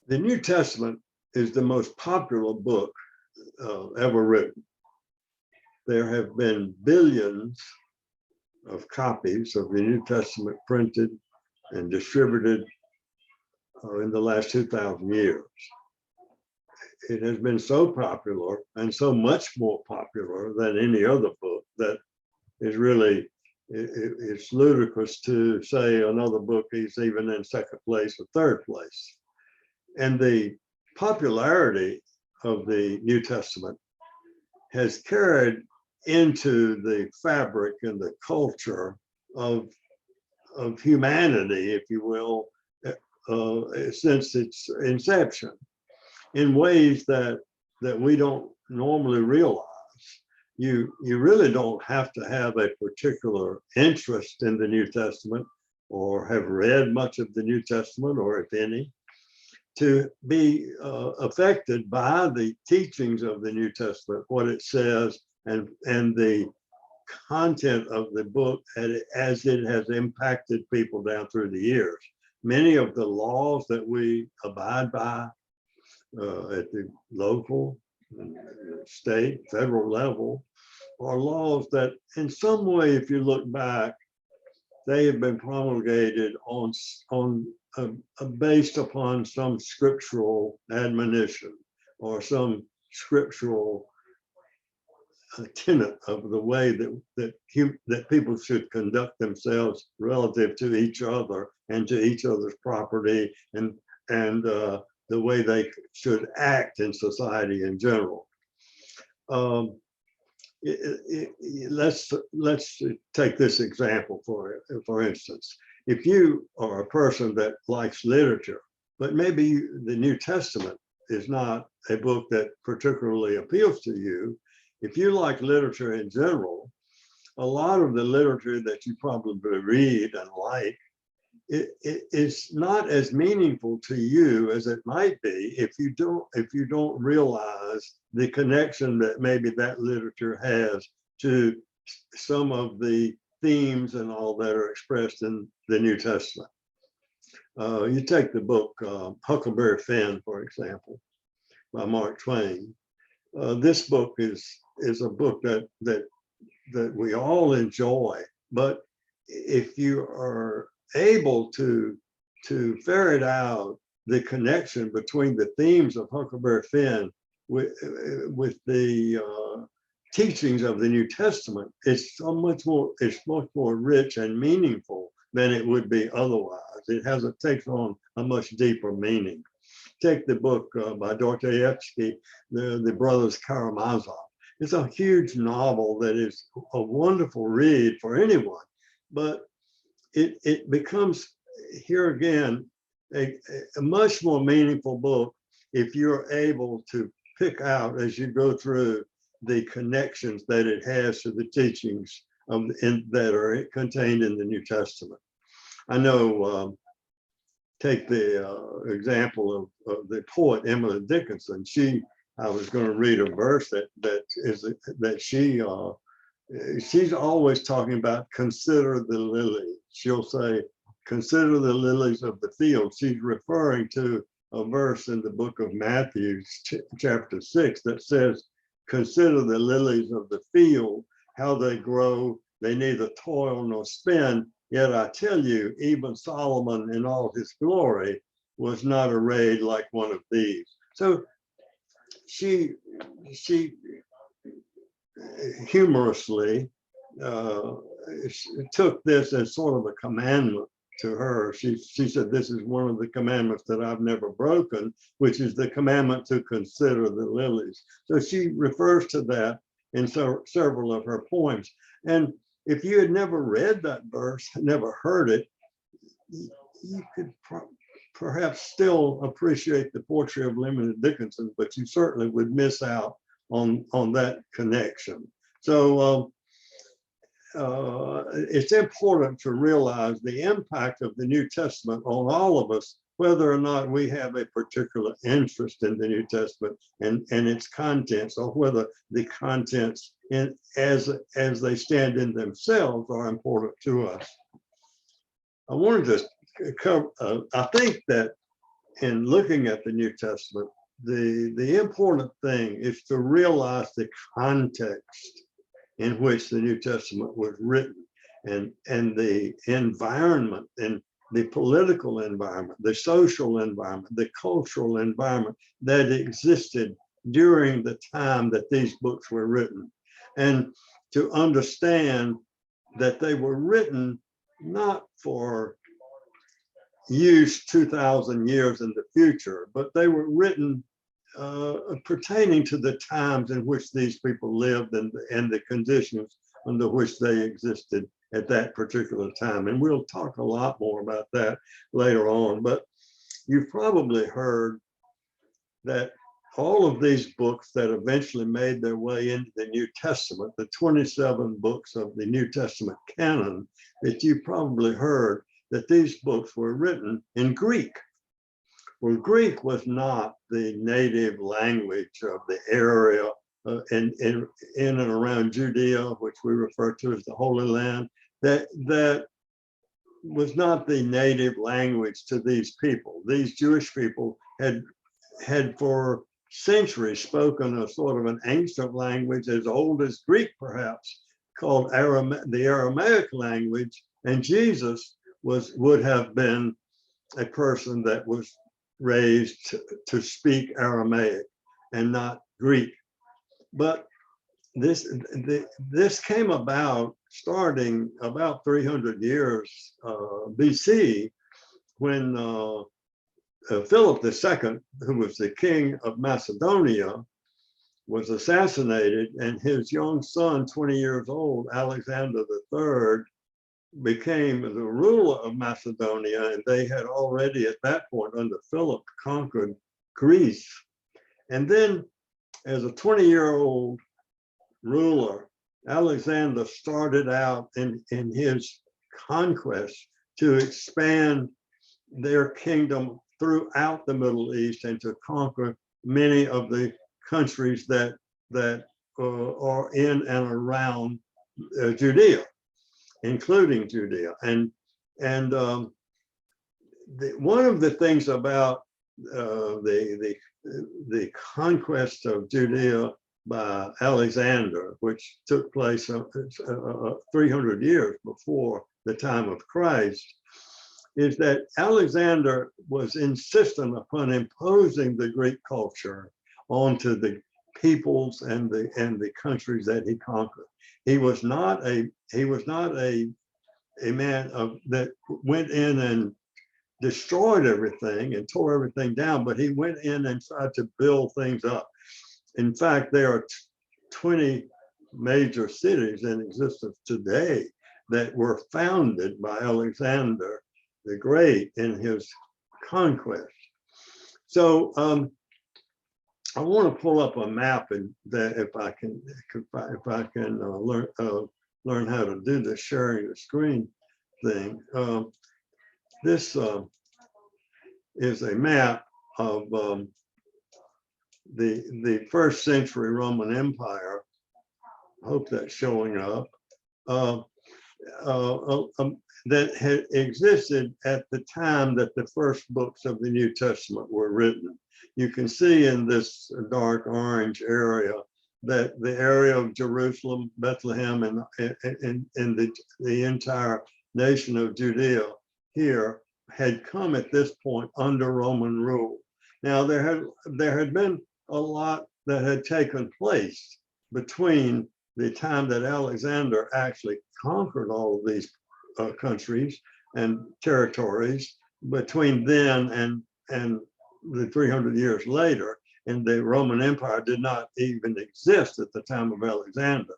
The New Testament is the most popular book ever written. There have been billions of copies of the New Testament printed and distributed in the last 2,000 years. It has been so popular and so much more popular than any other book that is really, it's ludicrous to say another book is even in second place or third place. And the popularity of the New Testament has carried into the fabric and the culture of humanity, if you will, since its inception, in ways that we don't normally realize. You really don't have to have a particular interest in the New Testament or have read much of the New Testament, or if any, to be affected by the teachings of the New Testament, what it says, and the content of the book as it has impacted people down through the years. Many of the laws that we abide by at the local, state, federal level are laws that in some way, if you look back, they have been promulgated based upon some scriptural admonition or some scriptural tenet of the way that people should conduct themselves relative to each other and to each other's property, and the way they should act in society in general. Let's take this example for instance. If you are a person that likes literature, but maybe the New Testament is not a book that particularly appeals to you, if you like literature in general, a lot of the literature that you probably read and like, it's not as meaningful to you as it might be if you don't realize the connection that maybe that literature has to some of the themes and all that are expressed in the New Testament. You take the book Huckleberry Finn, for example, by Mark Twain. This book is a book that we all enjoy, but if you are able to ferret out the connection between the themes of Huckleberry Finn with the teachings of the New Testament, it's much more rich and meaningful than it would be otherwise. It takes on a much deeper meaning. Take the book by Dostoevsky, the Brothers Karamazov. It's a huge novel that is a wonderful read for anyone, but it becomes, here again, a much more meaningful book if you're able to pick out, as you go through, the connections that it has to the teachings that are contained in the New Testament. I know, take the example of the poet Emily Dickinson. I was going to read a verse she's always talking about consider the lily. She'll say, consider the lilies of the field. She's referring to a verse in the book of Matthew, chapter 6, that says, consider the lilies of the field, how they grow, they neither toil nor spin. Yet I tell you, even Solomon in all his glory was not arrayed like one of these. So she humorously took this as sort of a commandment to her. She said, this is one of the commandments that I've never broken, which is the commandment to consider the lilies. So she refers to that in several of her poems. And if you had never read that verse, never heard it, you could perhaps still appreciate the poetry of Emily Dickinson, but you certainly would miss out on that connection. So it's important to realize the impact of the New Testament on all of us, whether or not we have a particular interest in the New Testament and its contents, or whether the contents as they stand in themselves are important to us. I wanted to I think that in looking at the New Testament, the important thing is to realize the context in which the New Testament was written, and the environment, and the political environment, the social environment, the cultural environment that existed during the time that these books were written, and to understand that they were written not for use 2,000 years in the future, but they were written pertaining to the times in which these people lived, and the conditions under which they existed at that particular time. And we'll talk a lot more about that later on. But you've probably heard that all of these books that eventually made their way into the New Testament, the 27 books of the New Testament canon, that you probably heard that these books were written in Greek. Well, Greek was not the native language of the area in and around Judea, which we refer to as the Holy Land. That was not the native language to these people. These Jewish people had for centuries spoken a sort of an ancient language as old as Greek, perhaps, called the Aramaic language. And Jesus would have been a person that was raised to speak Aramaic and not Greek. But this came about starting about 300 years BC, when Philip II, who was the king of Macedonia, was assassinated, and his young son, 20 years old, Alexander III, became the ruler of Macedonia. And they had already at that point under Philip conquered Greece. And then as a 20-year-old ruler, Alexander started out in his conquest to expand their kingdom throughout the Middle East and to conquer many of the countries that are in and around Judea, including Judea. And one of the things about the conquest of Judea by Alexander, which took place 300 years before the time of Christ, is that Alexander was insistent upon imposing the Greek culture onto the peoples and the countries that he conquered. He was not a man that went in and destroyed everything and tore everything down, but he went in and tried to build things up. In fact, there are 20 major cities in existence today that were founded by Alexander the Great in his conquest. So I want to pull up a map, and that if I can learn how to do the sharing the screen thing. This is a map of the first century Roman Empire. I hope that's showing up. That had existed at the time that the first books of the New Testament were written. You can see in this dark orange area that the area of Jerusalem, Bethlehem, and the entire nation of Judea here had come at this point under Roman rule. Now there had been a lot that had taken place between the time that Alexander actually conquered all of these countries and territories, between then and the 300 years later. And the Roman Empire did not even exist at the time of Alexander.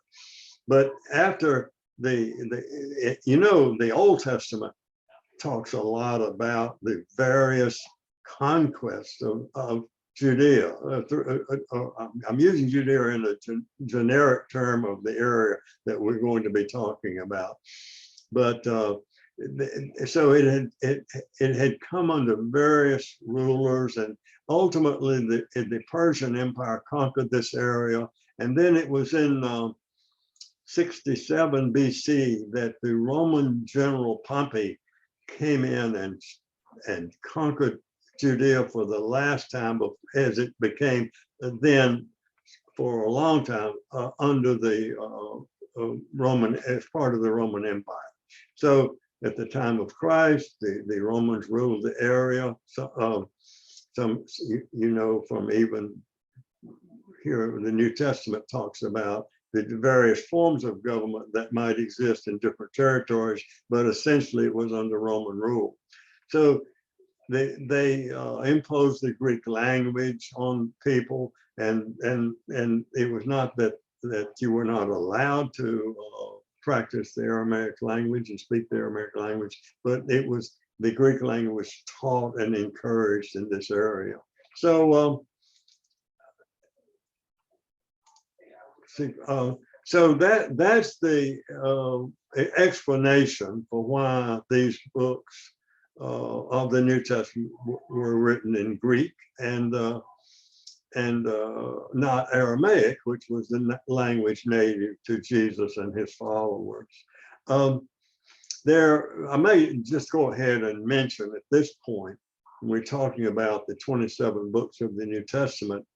But after the Old Testament talks a lot about the various conquests of Judea. I'm using Judea in a generic term of the area that we're going to be talking about. But so it had come under various rulers, and ultimately the Persian Empire conquered this area. And then it was in 67 BC that the Roman general Pompey came in and conquered Judea for the last time, as it became then for a long time under the Roman, as part of the Roman Empire. So at the time of Christ, the Romans ruled the area. So, some, you know, from even here, the New Testament talks about the various forms of government that might exist in different territories, but essentially it was under Roman rule. So they imposed the Greek language on people, and it was not that you were not allowed to practice the Aramaic language and speak the Aramaic language, but it was the Greek language was taught and encouraged in this area. So so that's the explanation for why these books of the New Testament were written in Greek and not Aramaic, which was the language native to Jesus and his followers. I may just go ahead and mention at this point, when we're talking about the 27 books of the New Testament,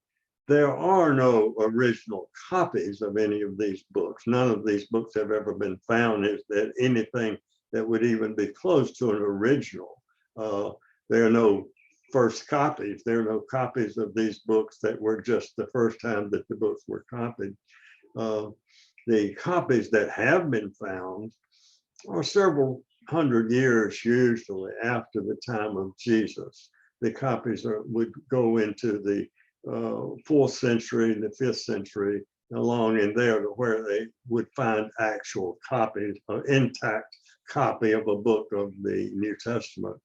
there are no original copies of any of these books. None of these books have ever been found as that anything that would even be close to an original. There are no first copies. There are no copies of these books that were just the first time that the books were copied. The copies that have been found are several hundred years usually after the time of Jesus. The copies would go into the 4th century, the 5th century, along in there to where they would find actual copies, an intact copy of a book of the New Testament.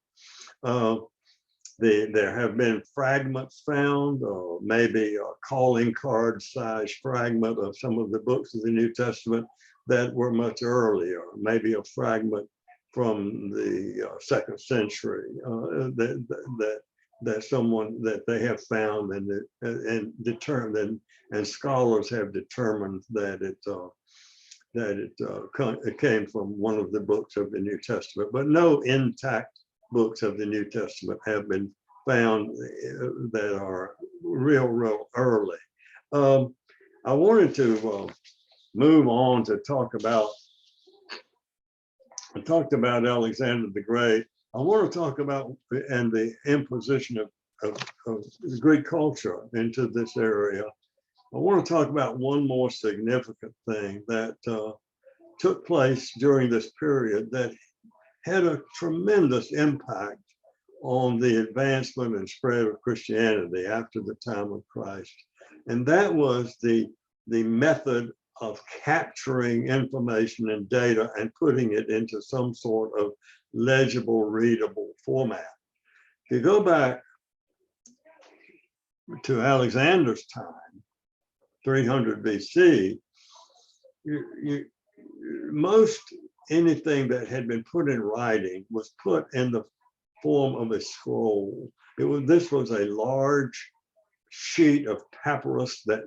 There have been fragments found, maybe a calling card size fragment of some of the books of the New Testament that were much earlier, maybe a fragment from the 2nd century that someone that they have found and determined, and scholars have determined that it came from one of the books of the New Testament, but no intact books of the New Testament have been found that are real early. I wanted to move on to talk about, I talked about Alexander the Great. I want to talk about and the imposition of Greek culture into this area. I want to talk about one more significant thing that took place during this period that had a tremendous impact on the advancement and spread of Christianity after the time of Christ. And that was the method of capturing information and data and putting it into some sort of legible, readable format. If you go back to Alexander's time, 300 BC, most anything that had been put in writing was put in the form of a scroll. This was a large sheet of papyrus that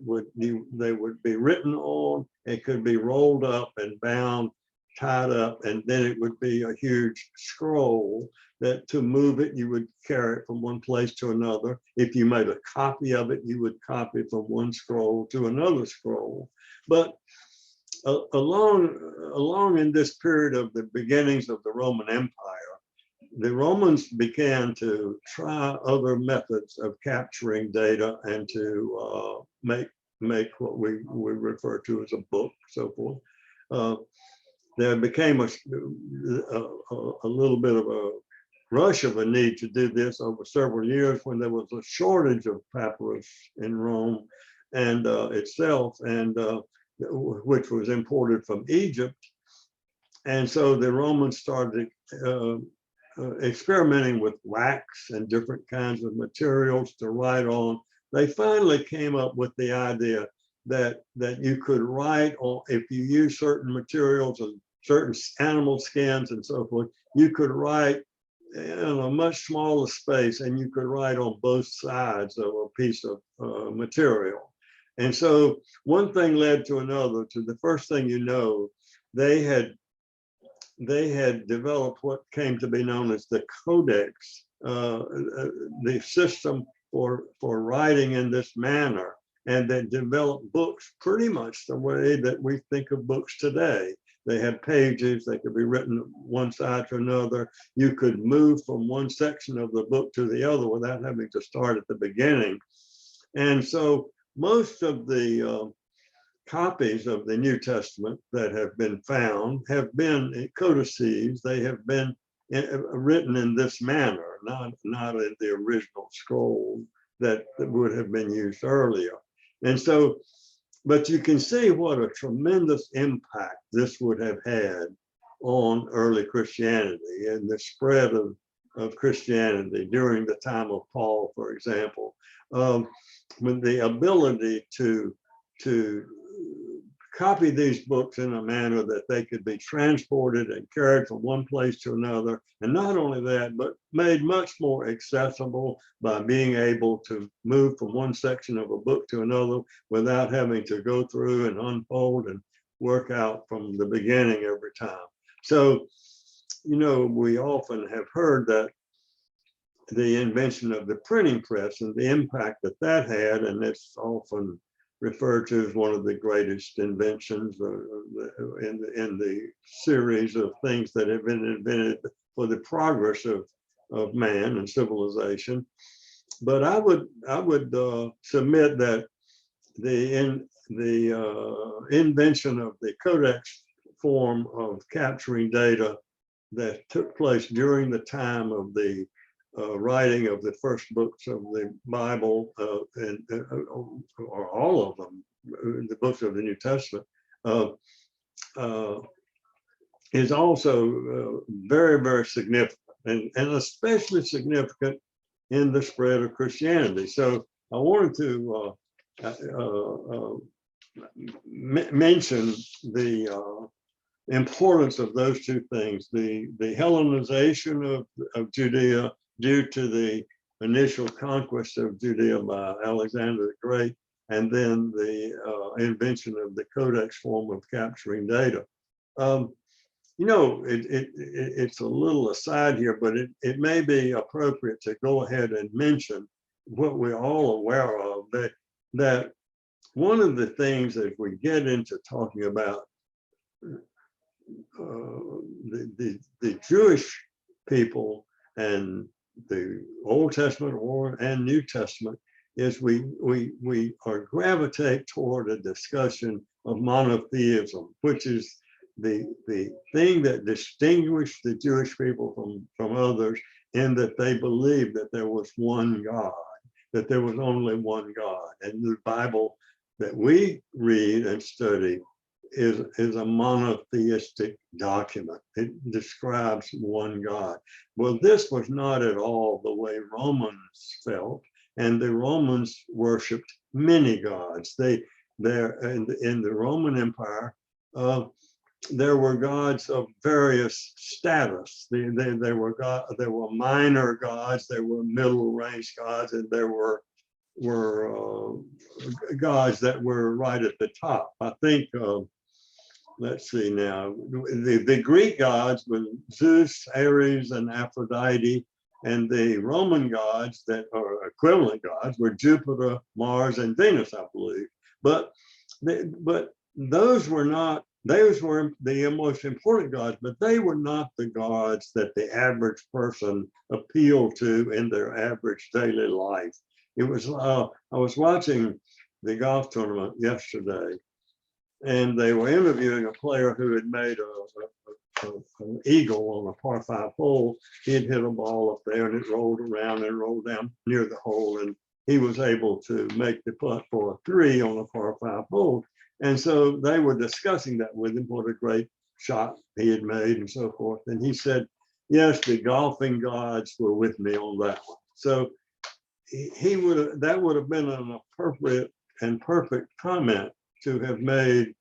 they would be written on. It could be rolled up and bound, tied up, and then it would be a huge scroll that to move it, you would carry it from one place to another. If you made a copy of it, you would copy from one scroll to another scroll. But along in this period of the beginnings of the Roman Empire, the Romans began to try other methods of capturing data and to make what we refer to as a book, so forth. There became a little bit of a rush of a need to do this over several years when there was a shortage of papyrus in Rome and itself, and which was imported from Egypt. And so the Romans started experimenting with wax and different kinds of materials to write on. They finally came up with the idea that you could write on, if you use certain materials and certain animal skins and so forth, you could write in a much smaller space, and you could write on both sides of a piece of material. And so one thing led to another. To the first thing you know, they had they had developed what came to be known as the Codex, the system for writing in this manner, and they developed books pretty much the way that we think of books today. They had pages, they could be written one side to another. You could move from one section of the book to the other without having to start at the beginning. And so most of the copies of the New Testament that have been found have been codices. They have been written in this manner, not in the original scroll that would have been used earlier. And so, but you can see what a tremendous impact this would have had on early Christianity and the spread of Christianity during the time of Paul, for example. With the ability to copy these books in a manner that they could be transported and carried from one place to another. And not only that, but made much more accessible by being able to move from one section of a book to another without having to go through and unfold and work out from the beginning every time. So, you know, we often have heard that the invention of the printing press and the impact that that had, and it's often referred to as one of the greatest inventions in the series of things that have been invented for the progress of man and civilization. But I would submit that the invention of the Codex form of capturing data that took place during the time of the writing of the first books of the Bible, or all of them, the books of the New Testament, is also very, very significant, and especially significant in the spread of Christianity. So I wanted to mention the importance of those two things: the Hellenization of Judea due to the initial conquest of Judea by Alexander the Great, and then the invention of the Codex form of capturing data. You know, it's a little aside here, but it may be appropriate to go ahead and mention what we're all aware of, that one of the things as we get into talking about the Jewish people and the Old Testament and New Testament is we are gravitate toward a discussion of monotheism, which is the thing that distinguished the Jewish people from others, in that they believed that there was one God, that there was only one God. And the Bible that we read and study is a monotheistic document. It describes one God. Well, this was not at all the way Romans felt, and the Romans worshipped many gods. In the Roman Empire, there were gods of various status. There were minor gods, there were middle-range gods, and there were gods that were right at the top. I think, let's see now, the Greek gods were Zeus, Ares, and Aphrodite, and the Roman gods that are equivalent gods were Jupiter, Mars, and Venus, I believe. But those were the most important gods, but they were not the gods that the average person appealed to in their average daily life. It was, I was watching the golf tournament yesterday, and they were interviewing a player who had made an eagle on a par 5 hole. He had hit a ball up there, and it rolled around and rolled down near the hole, and he was able to make the putt for a 3 on a par 5 hole. And so they were discussing that with him, what a great shot he had made and so forth. And he said, yes, the golfing gods were with me on that one. So that would have been an appropriate and perfect comment to have made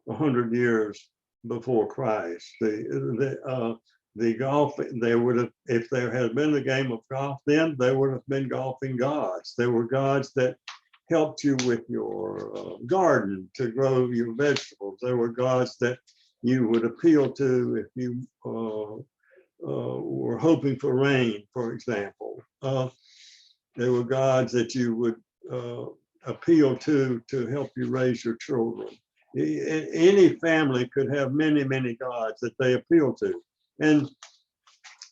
100 years before Christ. The golf, they would have, if there had been a game of golf then, there would have been golfing gods. There were gods that helped you with your garden to grow your vegetables. There were gods that you would appeal to if you were hoping for rain, for example. There were gods that you would appeal to help you raise your children. Any family could have many, many gods that they appeal to. And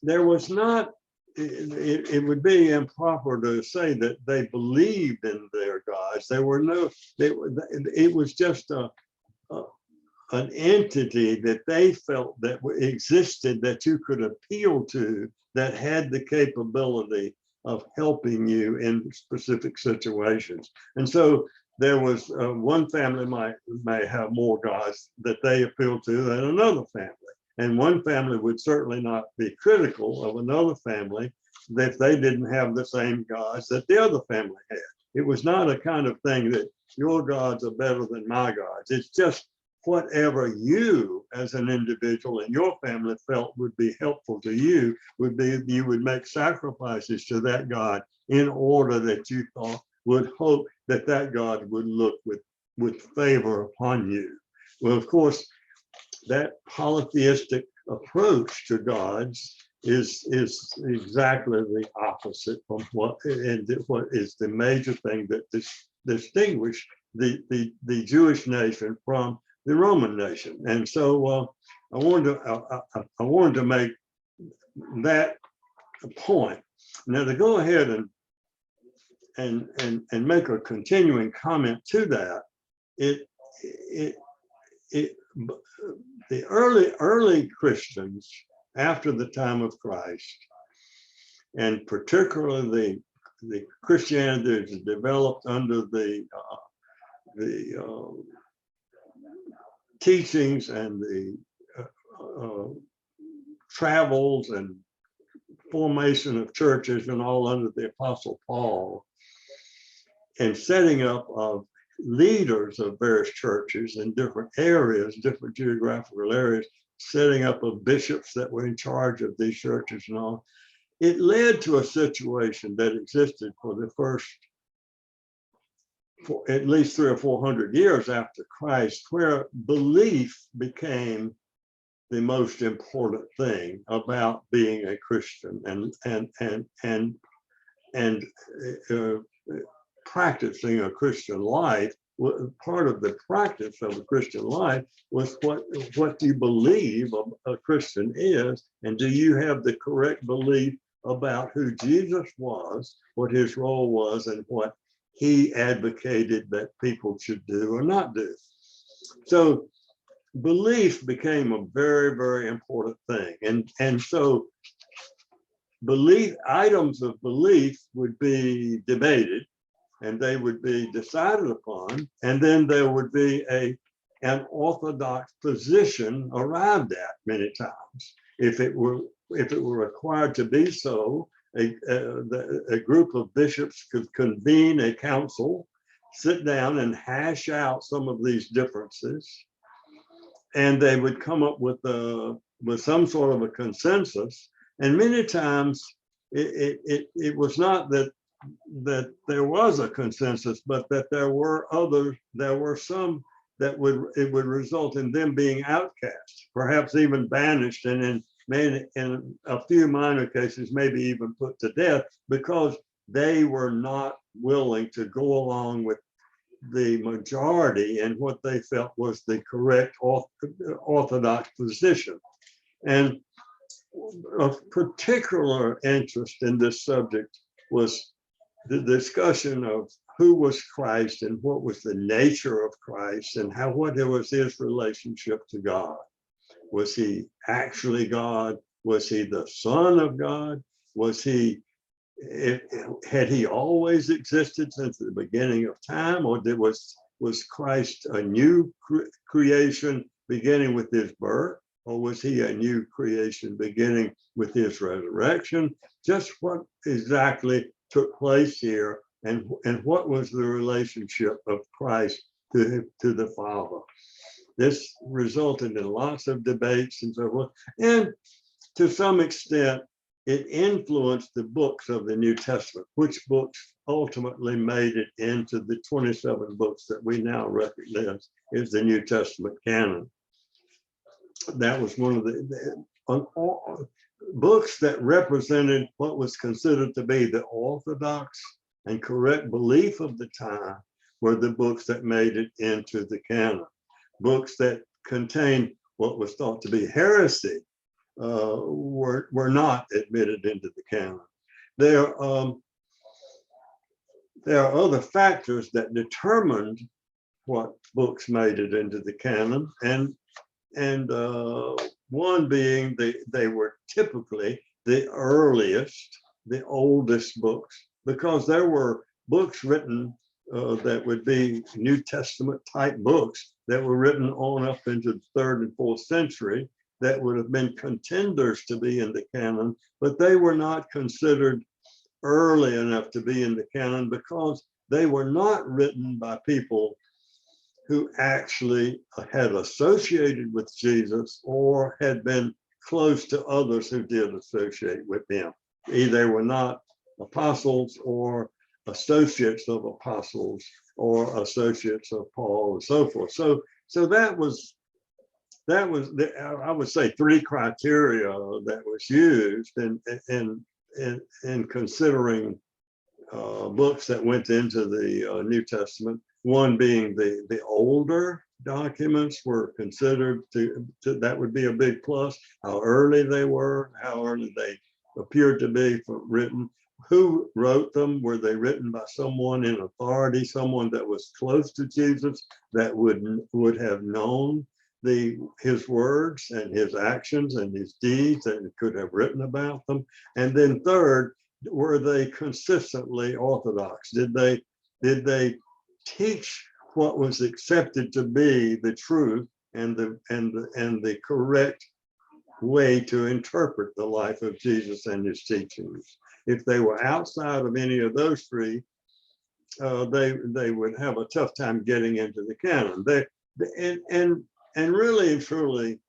there was not, it would be improper to say that they believed in their gods. There were no, it was just an entity that they felt that existed that you could appeal to, that had the capability of helping you in specific situations. And so there was one family may have more gods that they appeal to than another family. And one family would certainly not be critical of another family if they didn't have the same gods that the other family had. It was not a kind of thing that your gods are better than my gods. It's just whatever you as an individual and your family felt would be helpful to you, would be, you would make sacrifices to that God in order that you thought, would hope that that God would look with favor upon you. Well, of course, that polytheistic approach to gods is exactly the opposite from what is the major thing that distinguished the Jewish nation from the Roman nation. And so I wanted to make that a point. Now, to go ahead and make a continuing comment to that, the early Christians after the time of Christ, and particularly the Christianity that is developed under the teachings and the travels and formation of churches and all under the Apostle Paul, and setting up of leaders of various churches in different areas, different geographical areas, setting up of bishops that were in charge of these churches and all. It led to a situation that existed for the first, for at least 300 or 400 years after Christ, where belief became the most important thing about being a Christian, and practicing a Christian life. Part of the practice of a Christian life was what do you believe a Christian is, and do you have the correct belief about who Jesus was, what his role was, and what he advocated that people should do or not do. So belief became a very, very important thing. And so items of belief would be debated, and they would be decided upon, and then there would be an orthodox position arrived at many times. If it were required to be so, a group of bishops could convene a council, sit down and hash out some of these differences, and they would come up with some sort of a consensus. And many times it was not that there was a consensus, but that there were some that it would result in them being outcast, perhaps even banished, and in a few minor cases, maybe even put to death, because they were not willing to go along with the majority and what they felt was the correct orthodox position. And of particular interest in this subject was the discussion of who was Christ and what was the nature of Christ, and what was his relationship to God. Was he actually God? Was he the Son of God? Had he always existed since the beginning of time, or was Christ a new creation beginning with his birth, or was he a new creation beginning with his resurrection? Just what exactly took place here, and what was the relationship of Christ to the Father? This resulted in lots of debates and so forth, and to some extent, it influenced the books of the New Testament, which books ultimately made it into the 27 books that we now recognize as the New Testament canon. that was one of books that represented what was considered to be the orthodox and correct belief of the time were the books that made it into the canon. Books that contained what was thought to be heresy were not admitted into the canon. There are other factors that determined what books made it into the canon, and one being they were typically the earliest, the oldest books, because there were books written that would be New Testament type books that were written on up into the 3rd and 4th century that would have been contenders to be in the canon, but they were not considered early enough to be in the canon because they were not written by people who actually had associated with Jesus or had been close to others who did associate with him. Either they were not apostles or associates of apostles or associates of Paul and so forth. So that was I would say 3 criteria that was used in considering books that went into the New Testament. One being the older documents were considered to that would be a big plus. How early they were, how early they appeared to be written, who wrote them, were they written by someone in authority, someone that was close to Jesus, that would have known his words and his actions and his deeds and could have written about them. And then third, were they consistently orthodox? Did they teach what was accepted to be the truth and the correct way to interpret the life of Jesus and his teachings? If they were outside of any of those 3, they would have a tough time getting into the canon. And really and truly,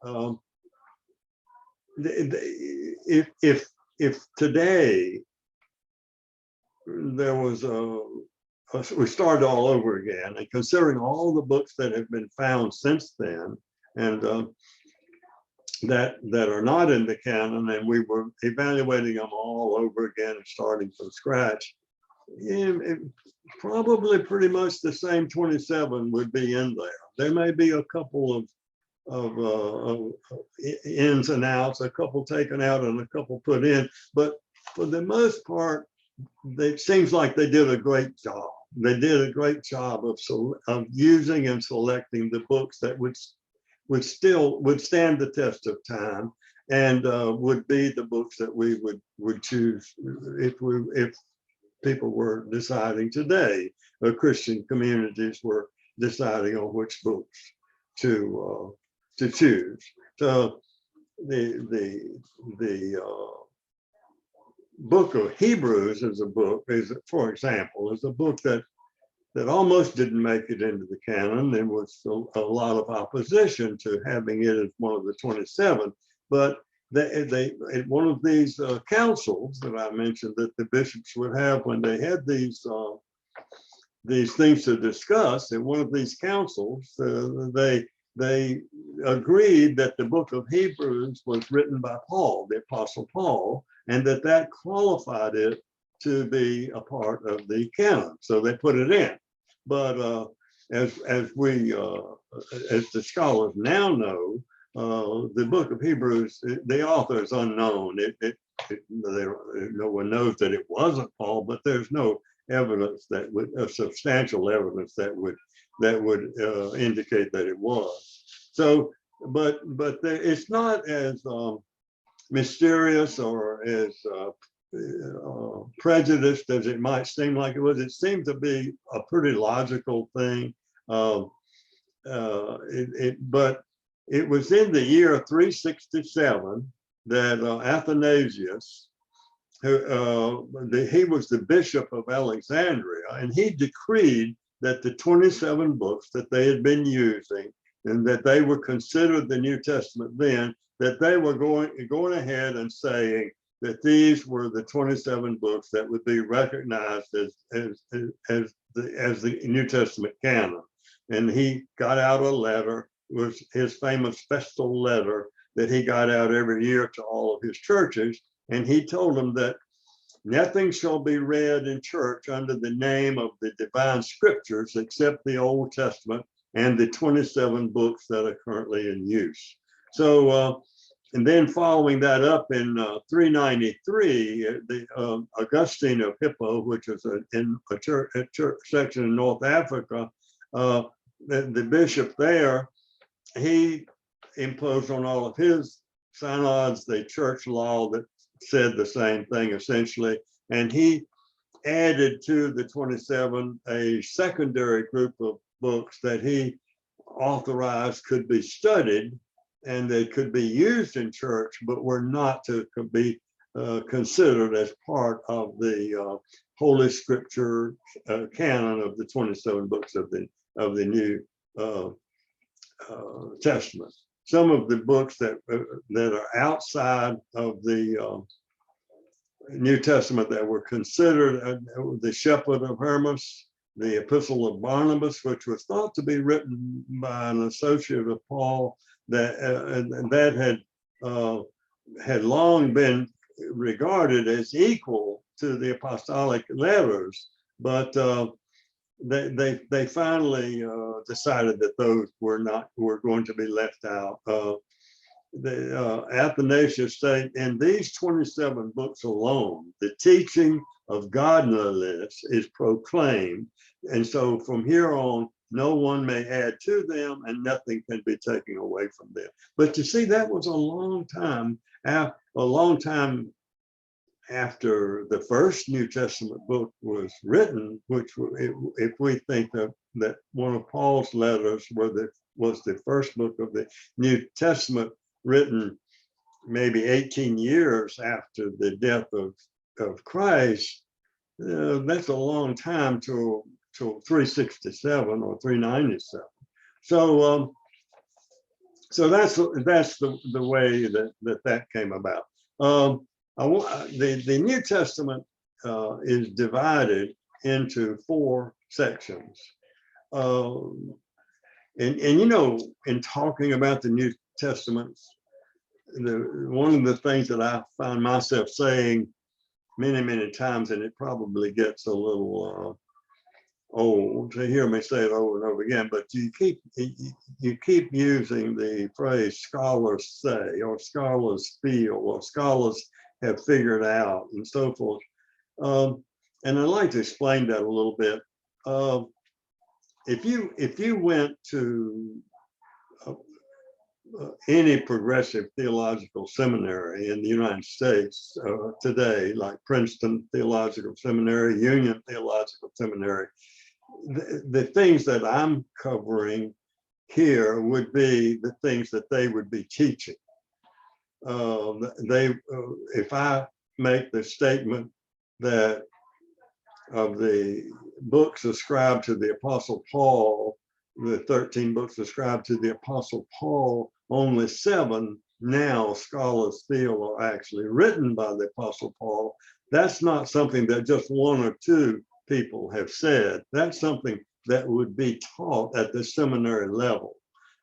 if today there was we started all over again, and considering all the books that have been found since then, and that are not in the canon, and we were evaluating them all over again and starting from scratch, probably pretty much the same 27 would be in there. There may be a couple of ins and outs, a couple taken out and a couple put in, but for the most part, it seems like they did a great job. They did a great job of using and selecting the books that would stand the test of time and would be the books that we would choose if people were deciding today, or Christian communities were deciding on which books to choose. So the book of Hebrews for example, is a book that almost didn't make it into the canon. There was a lot of opposition to having it as one of the 27, but at one of these councils that I mentioned that the bishops would have when they had these things to discuss, in one of these councils, they agreed that the book of Hebrews was written by Paul, the Apostle Paul, and that qualified it to be a part of the canon. So they put it in. But as the scholars now know, the book of Hebrews, the author is unknown. No one knows that it wasn't Paul, but there's no evidence substantial evidence that would indicate that it was. So, but it's not as mysterious or as prejudiced as it might seem like it was. It seemed to be a pretty logical thing. But it was in the year 367 that Athanasius, he was the bishop of Alexandria, and he decreed that the 27 books that they had been using and that they were considered the New Testament then, that they were going ahead and saying that these were the 27 books that would be recognized as the New Testament canon. And he got out a letter was his famous festal letter that he got out every year to all of his churches. And he told them that nothing shall be read in church under the name of the divine scriptures except the Old Testament and the 27 books that are currently in use. So, and then following that up in 393, the Augustine of Hippo, which is in a church section in North Africa, the bishop there, he imposed on all of his synods the church law that said the same thing essentially, and he added to the 27 a secondary group of books that he authorized could be studied and they could be used in church, but were not to be considered as part of the Holy Scripture canon of the 27 books of the New Testament. Some of the books that are outside of the New Testament that were considered the Shepherd of Hermas, the Epistle of Barnabas, which was thought to be written by an associate of Paul, that had long been regarded as equal to the apostolic letters, but they finally decided that those were going to be left out. The Athanasius state, in these 27 books alone, the teaching of godliness is proclaimed, and so from here on, no one may add to them, and nothing can be taken away from them. But you see, that was a long time after the first New Testament book was written, which, if we think that one of Paul's letters was the first book of the New Testament, written maybe 18 years after the death of Christ, that's a long time till 367 or 397. So that's the way that came about. The New Testament is divided into 4 sections. And you know, in talking about the New Testament, one of the things that I find myself saying many times, and it probably gets a little old to hear me say it over and over again, but you keep using the phrase scholars say, or scholars feel, or scholars have figured out, and so forth. And I'd like to explain that a little bit. If you went to any progressive theological seminary in the United States today, like Princeton Theological Seminary, Union Theological Seminary, the things that I'm covering here would be the things that they would be teaching. If I make the statement that of the books ascribed to the Apostle Paul, the 13 books ascribed to the Apostle Paul, only 7 now scholars feel are actually written by the Apostle Paul. That's not something that just 1 or 2 people have said. That's something that would be taught at the seminary level.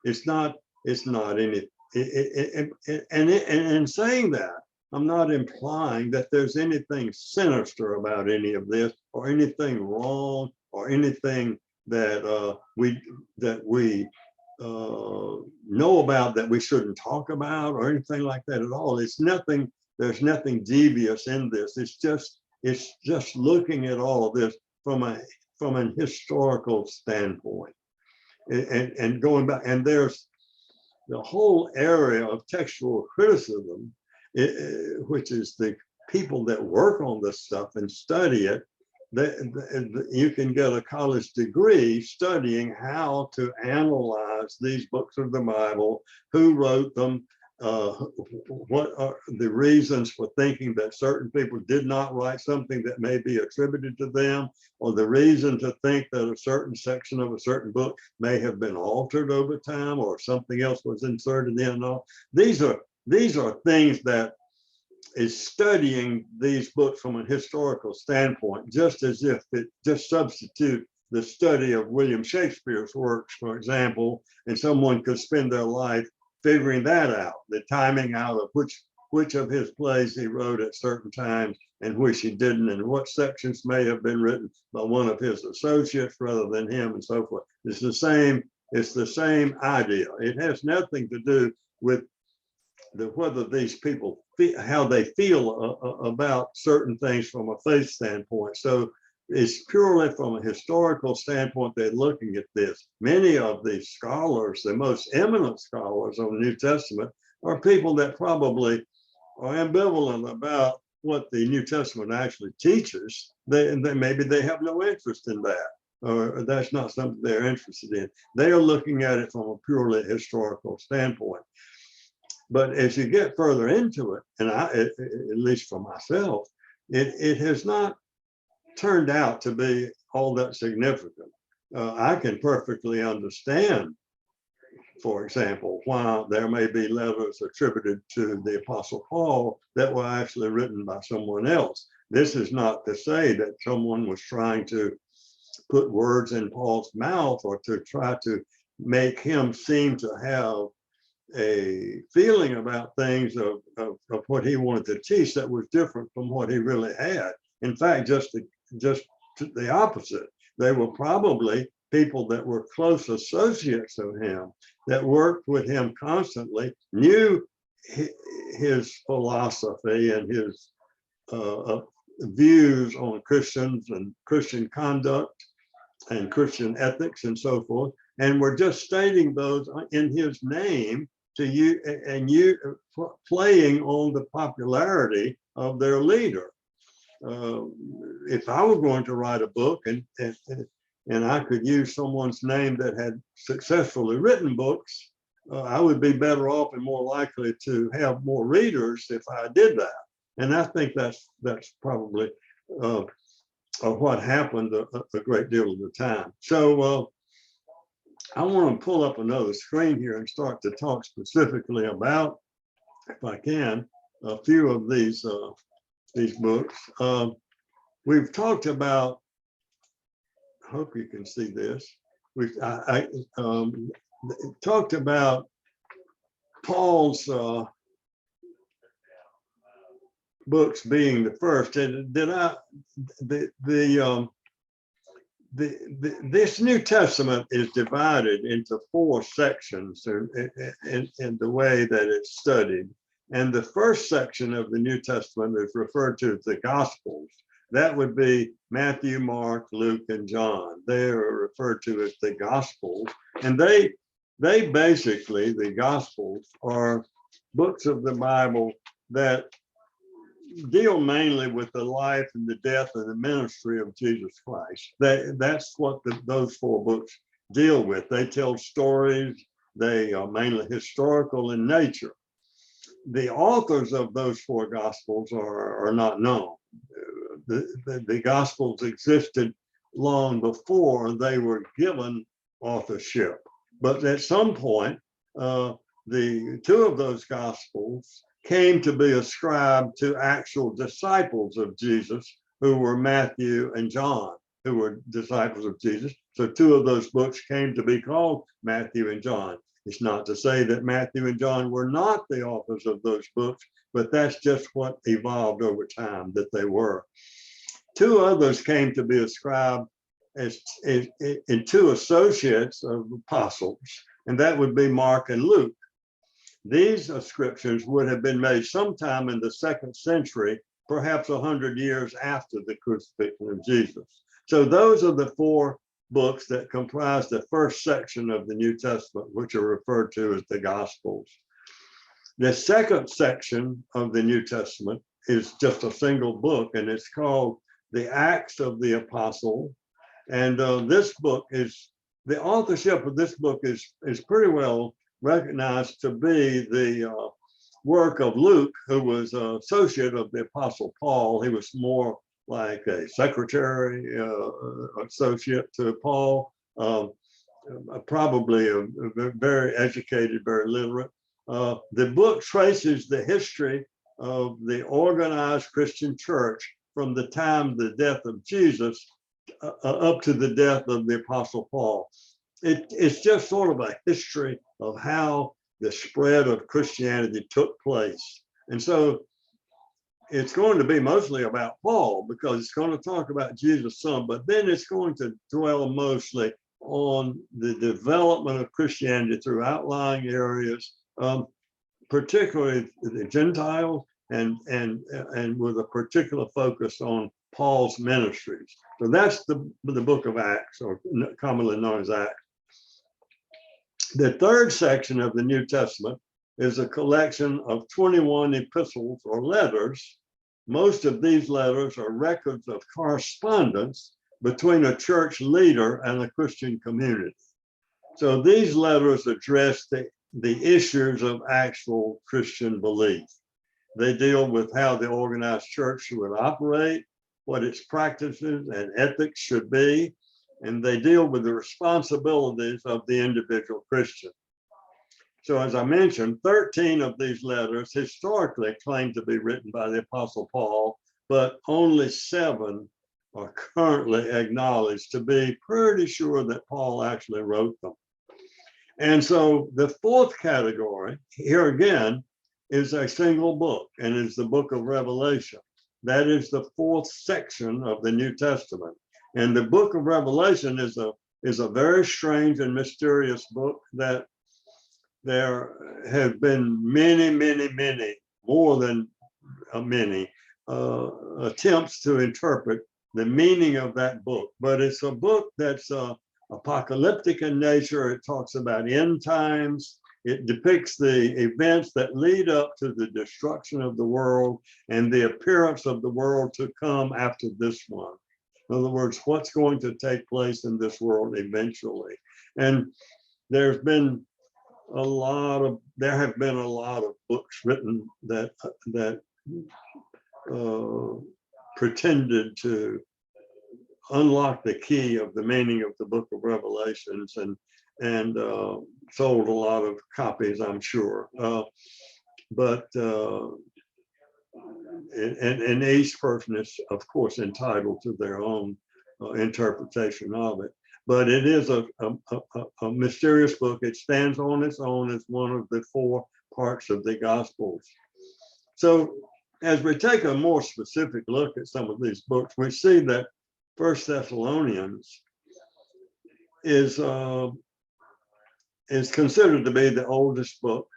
It's not any, and in saying that, I'm not implying that there's anything sinister about any of this, or anything wrong, or anything that we know about that we shouldn't talk about, or anything like that at all. It's nothing. There's nothing devious in this. It's just looking at all of this from an historical standpoint, and going back. And there's the whole area of textual criticism, which is the people that work on this stuff and study it. You can get a college degree studying how to analyze these books of the Bible, who wrote them, what are the reasons for thinking that certain people did not write something that may be attributed to them, or the reason to think that a certain section of a certain book may have been altered over time, or something else was inserted in. And all these are things that is studying these books from a historical standpoint, just as if it just substitute the study of William Shakespeare's works, for example, and someone could spend their life figuring that out, the timing out of which of his plays he wrote at certain times and which he didn't, and what sections may have been written by one of his associates rather than him, and so forth. It's the same idea. It has nothing to do with whether these people how they feel about certain things from a faith standpoint. So it's purely from a historical standpoint they're looking at this. Many of these scholars, the most eminent scholars on the New Testament, are people that probably are ambivalent about what the New Testament actually teaches. Maybe they have no interest in that, or that's not something they're interested in. They are looking at it from a purely historical standpoint. But as you get further into it, and at least for myself, it has not turned out to be all that significant. I can perfectly understand, for example, why there may be letters attributed to the Apostle Paul that were actually written by someone else. This is not to say that someone was trying to put words in Paul's mouth or to try to make him seem to have a feeling about things of what he wanted to teach that was different from what he really had. In fact, just the opposite. They were probably people that were close associates of him, that worked with him constantly, knew his philosophy and his views on Christians and Christian conduct and Christian ethics and so forth, and were just stating those in his name to you, and you playing on the popularity of their leader. If I were going to write a book and I could use someone's name that had successfully written books, I would be better off and more likely to have more readers if I did that. And I think that's probably what happened a great deal of the time. So I want to pull up another screen here and start to talk specifically about, if I can, a few of these books. We've talked about, I hope you can see this. We've talked about Paul's books being the first. And this New Testament is divided into 4 sections in the way that it's studied. And the first section of the New Testament is referred to as the Gospels. That would be Matthew, Mark, Luke, and John. They are referred to as the Gospels. And they basically, the Gospels, are books of the Bible that deal mainly with the life and the death and the ministry of Jesus Christ. That's what those 4 books deal with. They tell stories. They are mainly historical in nature. The authors of those 4 Gospels are not known. The Gospels existed long before they were given authorship. But at some point, the 2 of those Gospels came to be ascribed to actual disciples of Jesus, who were Matthew and John, who were disciples of Jesus. So 2 of those books came to be called Matthew and John. It's not to say that Matthew and John were not the authors of those books, but that's just what evolved over time, that they were. 2 others came to be ascribed as in 2 associates of apostles, and that would be Mark and Luke. These ascriptions would have been made sometime in the 2nd century, perhaps 100 years after the crucifixion of Jesus. So those are the 4 books that comprise the first section of the New Testament, which are referred to as the Gospels. The second section of the New Testament is just a single book, and it's called the Acts of the Apostle. And this book is, the authorship of this book is pretty well recognized to be the work of Luke, who was an associate of the Apostle Paul. He was more like a secretary associate to Paul, probably a very educated, very literate. The book traces the history of the organized Christian church from the time of the death of Jesus up to the death of the Apostle Paul. It's just sort of a history of how the spread of Christianity took place. And so it's going to be mostly about Paul because it's going to talk about Jesus some, but then it's going to dwell mostly on the development of Christianity through outlying areas, particularly the Gentiles, and with a particular focus on Paul's ministries. So that's the book of Acts, or commonly known as Acts. The third section of the New Testament is a collection of 21 epistles or letters. Most of these letters are records of correspondence between a church leader and a Christian community. So these letters address the issues of actual Christian belief. They deal with how the organized church should operate, what its practices and ethics should be, and they deal with the responsibilities of the individual Christian. So as I mentioned, 13 of these letters historically claim to be written by the Apostle Paul, but only 7 are currently acknowledged to be pretty sure that Paul actually wrote them. And so the fourth category, here again, is a single book, and is the book of Revelation. That is the fourth section of the New Testament. And the book of Revelation is a very strange and mysterious book that there have been many, more than many attempts to interpret the meaning of that book. But it's a book that's apocalyptic in nature. It talks about end times. It depicts the events that lead up to the destruction of the world and the appearance of the world to come after this one. In other words, what's going to take place in this world eventually. And there have been a lot of books written that pretended to unlock the key of the meaning of the book of Revelations, and sold a lot of copies, I'm sure. And each person is, of course, entitled to their own interpretation of it. But it is a mysterious book. It stands on its own as one of the 4 parts of the Gospels. So as we take a more specific look at some of these books, we see that 1 Thessalonians is considered to be the oldest book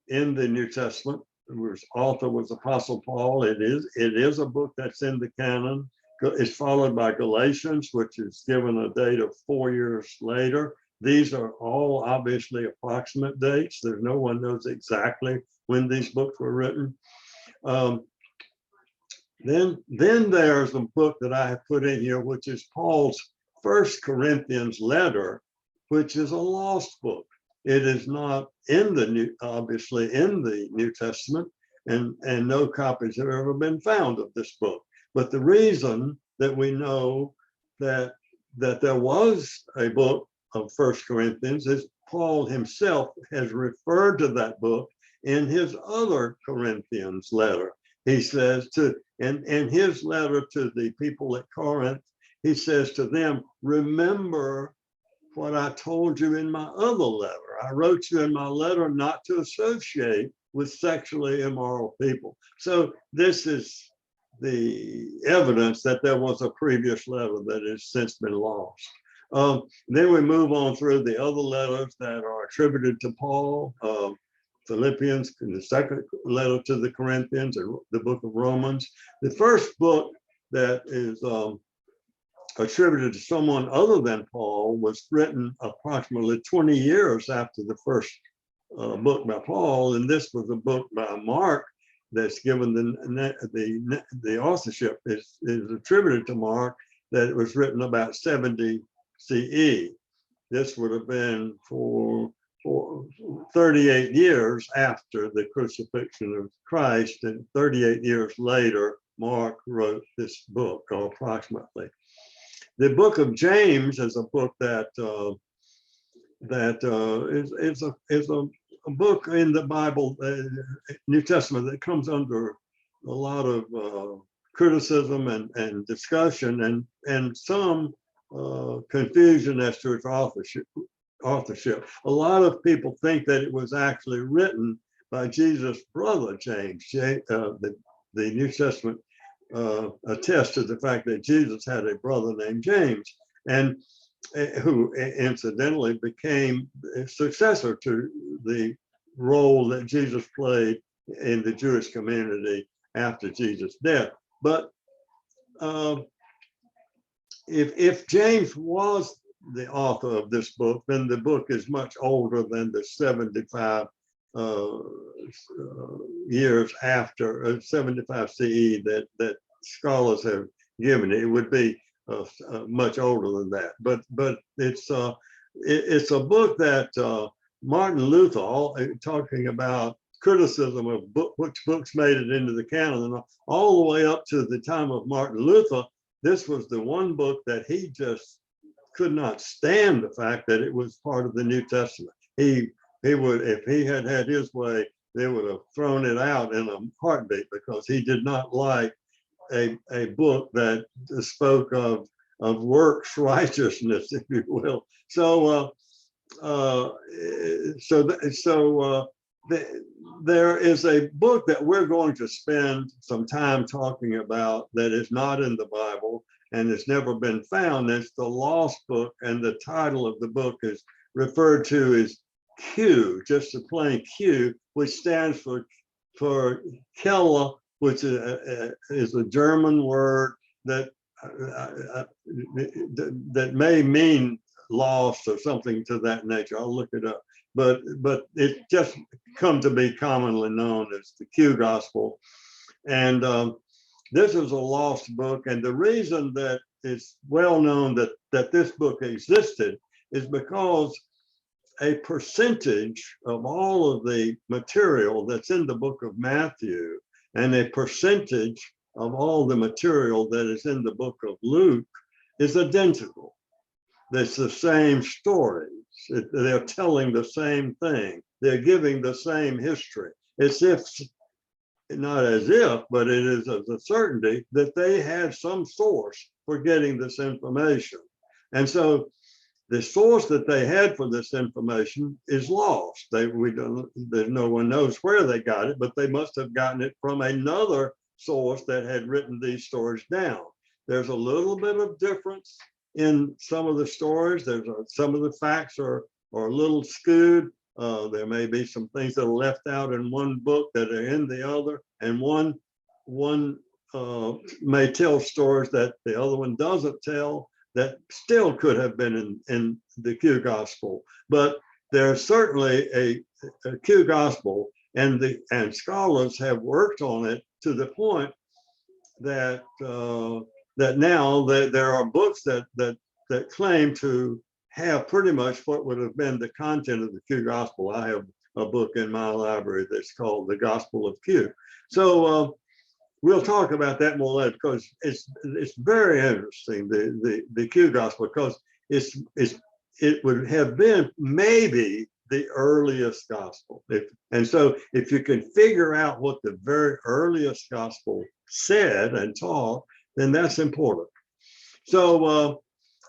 in the New Testament. Whose author was Apostle Paul. It is a book that's in the canon. It's followed by Galatians, which is given a date of 4 years later. These are all obviously approximate dates. There's no one knows exactly when these books were written. Then there's a book that I have put in here, which is Paul's 1 Corinthians letter, which is a lost book. It is not obviously in the New Testament, and no copies have ever been found of this book. But the reason that we know that there was a book of 1 Corinthians is Paul himself has referred to that book in his other Corinthians letter. He says in his letter to the people at Corinth, he says to them, remember what I told you in my other letter. I wrote you in my letter not to associate with sexually immoral people. So this is the evidence that there was a previous letter that has since been lost. Then we move on through the other letters that are attributed to Paul, Philippians, and the second letter to the Corinthians, and the book of Romans. The first book that is attributed to someone other than Paul was written approximately 20 years after the first book by Paul, and this was a book by Mark that's given the authorship is attributed to Mark, that it was written about 70 CE. This would have been for 38 years after the crucifixion of Christ, and 38 years later, Mark wrote this book, or approximately. The book of James is a book that is a book in the Bible, New Testament, that comes under a lot of criticism and discussion and some confusion as to its authorship. A lot of people think that it was actually written by Jesus' brother James. The New Testament attests to the fact that Jesus had a brother named James, and who incidentally became a successor to the role that Jesus played in the Jewish community after Jesus' death. But if James was the author of this book, then the book is much older than the 75 years after 75 CE that scholars have given it. It would be much older than that. But it's a book that Martin Luther, talking about criticism of which books made it into the canon, and all the way up to the time of Martin Luther, this was the one book that he just could not stand the fact that it was part of the New Testament. He would, if he had had his way, they would have thrown it out in a heartbeat, because he did not like a book that spoke of works righteousness, if you will. There is a book that we're going to spend some time talking about that is not in the Bible and it's never been found. It's the Lost Book, and the title of the book is referred to as Q, just a plain Q, which stands for Kella, which is a German word that that may mean lost or something to that nature. I'll look it up. But it just come to be commonly known as the Q Gospel. And this is a lost book. And the reason that it's well known that this book existed is because a percentage of all of the material that's in the book of Matthew and a percentage of all the material that is in the book of Luke is identical. It's the same stories. They're telling the same thing. They're giving the same history. It's if, not as if, but it is as a certainty that they had some source for getting this information. And so the source that they had for this information is lost. No one knows where they got it, but they must have gotten it from another source that had written these stories down. There's a little bit of difference in some of the stories. Some of the facts are a little skewed. There may be some things that are left out in one book that are in the other, and one may tell stories that the other one doesn't tell that still could have been in the Q Gospel. But there's certainly a Q Gospel, and scholars have worked on it to the point that that now there are books that claim to have pretty much what would have been the content of the Q Gospel. I have a book in my library that's called The Gospel of Q. So we'll talk about that more later, because it's very interesting, the Q Gospel, because it would have been maybe the earliest gospel. And so if you can figure out what the very earliest gospel said and taught, then that's important. So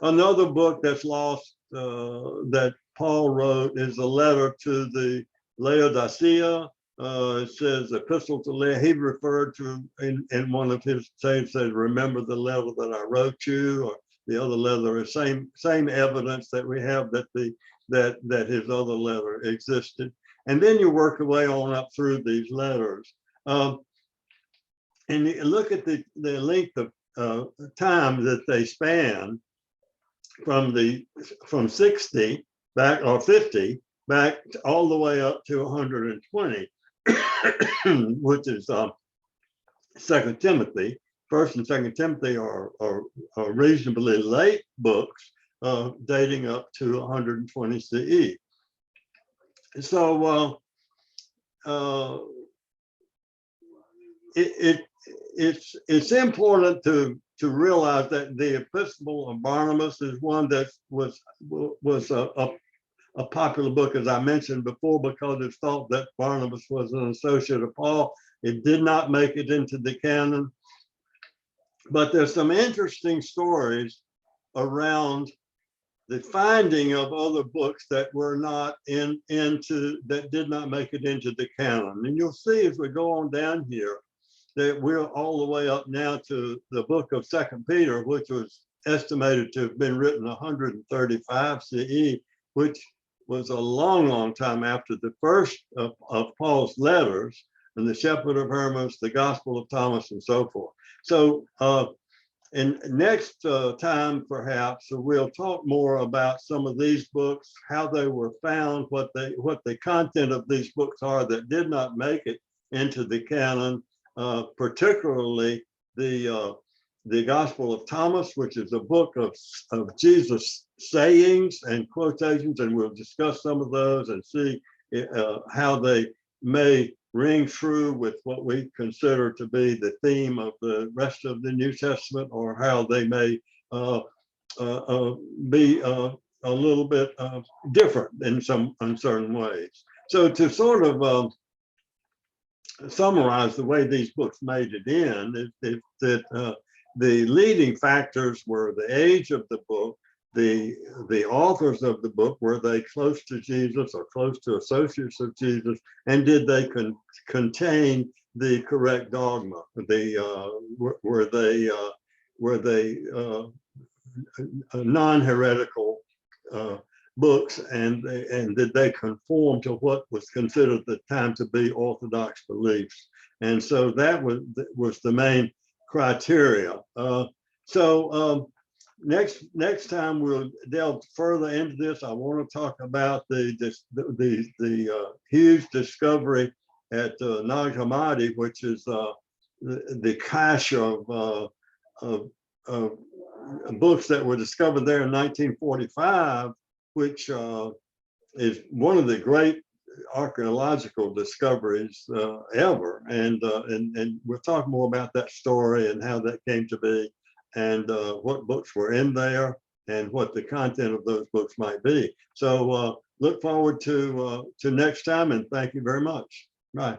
another book that's lost that Paul wrote is a letter to the Laodicea. It says epistle to Laodicea. He referred to in one of his sayings, says, remember the letter that I wrote you, or the other letter, same evidence that we have that his other letter existed. And then you work your way on up through these letters. And you look at the length of time that they span from 60 back, or 50 back all the way up to 120, which is 2 Timothy. 1st and 2nd Timothy are reasonably late books, dating up to 120 CE. So it's important to realize that the Epistle of Barnabas is one that was a popular book, as I mentioned before, because it's thought that Barnabas was an associate of Paul. It did not make it into the canon. But there's some interesting stories around the finding of other books that were not that did not make it into the canon. And you'll see as we go on down here that we're all the way up now to the book of 2 Peter, which was estimated to have been written 135 CE, which was a long, long time after the first of Paul's letters, and the Shepherd of Hermas, the Gospel of Thomas, and so forth. So, and next time, perhaps, we'll talk more about some of these books, how they were found, what the content of these books are that did not make it into the canon, particularly the Gospel of Thomas, which is a book of Jesus' sayings and quotations, and we'll discuss some of those and see how they may ring true with what we consider to be the theme of the rest of the New Testament, or how they may be a little bit different in some uncertain ways. So to sort of summarize the way these books made it in, is that the leading factors were the age of the book, the authors of the book, were they close to Jesus or close to associates of Jesus, and did they contain the correct dogma? Were they non-heretical books, and did they conform to what was considered at the time to be orthodox beliefs? And so that was the main criteria. Next time we'll delve further into this. I want to talk about the huge discovery at Nag Hammadi, which is the cache of books that were discovered there in 1945, which is one of the great archeological discoveries ever. And we'll talk more about that story and how that came to be, and what books were in there, and what the content of those books might be. So look forward to next time, and thank you very much. Bye.